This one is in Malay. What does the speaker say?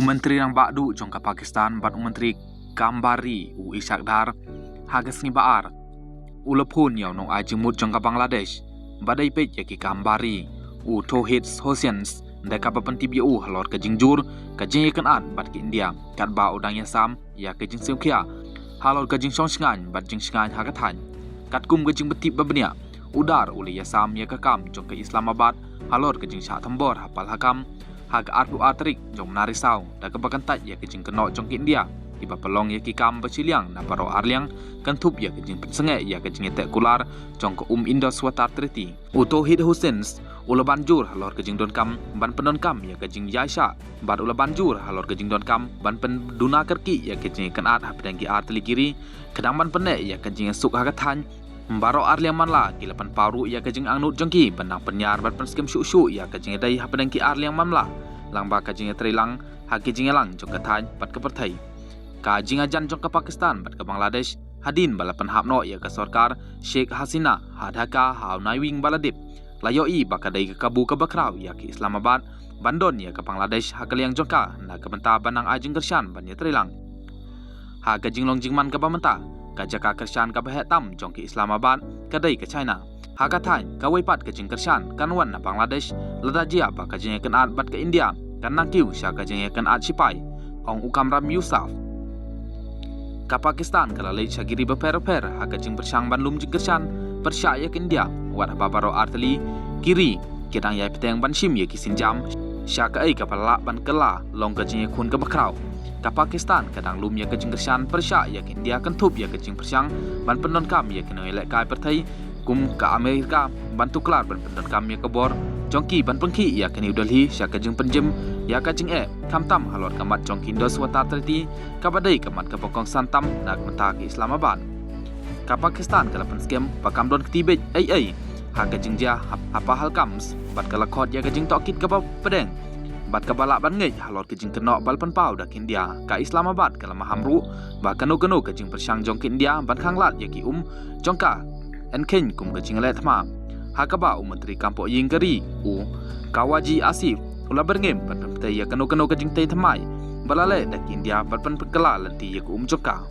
Menteri yang bakdu jongka Pakistan bat Menteri Kambari Ishak Dar hagas ni baar ulapun yaw nong ajimut jongka Bangladesh badai pej yaki Kambari Tauhid Hosens deka papanti biu halor ke jingjur ke jing ikan an bat ke India kat ba udang yasam ya ke jing seukia halor ke jing songsingan bat jing singan hagatan kat kum ke jing betip babnia udar uli yasam ya ke kam jong ke Islamabad halor ke jing sya tambor hapal hakam hag ardu atrik jong narisau da ke bakantat ya ke jing kenok jong ke India iba pelong ya ki kam baciliang na paro arliang kan thup ya ke jing pensenge ya ke jing tek kular jong ke Indus watar triti Tauhid Hosens ula banjur halor ke jing don kam ban pendon kam ya ke jing yaisha bat ula banjur halor ke jing don kam ban penduna kerki ya ke jing kan at hapdang ki artli kiri kedang ban pene ya ke jing suk hagatan Mbaro arliang manla kilapan paru ya ke jing angnut jongki benang penyar bat penskem syu ya ke jing dai hapdang ki arliang mamla lang ba ke jing trilang ha ke jing lang jong ke than bat ke perthai ka jing ajan jong ke Pakistan bat ke Bangladesh hadin balapan hapno ya ke sarkar Sheikh Hasina hadaka ha naiwing baladip layoi bakadai ke kabu ke bakrau ya ke Islamabad bandon ya ke Bangladesh ha ke liang jongka na ke benta banang ajing kersyan ban ya trilang ha ke jing long jingman ke bamenta ka jaka kersyan ka bahetam jong ke Islamabad kadai ke China ha ka thain ka weipat ke jing kersyan kanwan na Bangladesh ladajia ba ka jing kenat bat ke India kan nakiu sya ka jing kenat sipai ong ukam ram Yusuf ka Pakistan kala lei syagiri beper-per ha ka jing bersang ban lum jing kersyan persya ya ke India wat babaro arteli kiri kedang ya peteng ban sim ya ki sinjam sya ka ai ka palak ban kela long ka jing kun ke bakrau ka Pakistan kadang lum ya ke jing kersyan persya ya ke India kan thup ya ke jing persyang ban pendon kam ya ke noi lek kai perthai kum ka Amerika ban tuklar ban pendon kam ya ke bor jongki ban pengki ya ke New Delhi sya ke jing penjem ya ka jing kam tam halor kamat jongki Indus watar triti ka badai kamat ke pokong santam nak menta ke Islamabad ka Pakistan kala penskem pakam don ketibet ai ha ke jing ja apa hal kams bat kala khot ya ke jing tokit ka pedeng bat ka balak ban ngej halor ke jing kenok bal pan pau dak India ka Islamabad kala mahamru ba kanu ke jing persyang jong ke India ban khanglat ya ki jongka enken kum ke jing le thma ha ka ba menteri kampo ying kari kawaji asif ula berngem ban pemtai ya kanu ke jing tai thmai balale dak India bat pan pekala lenti ya ku jongka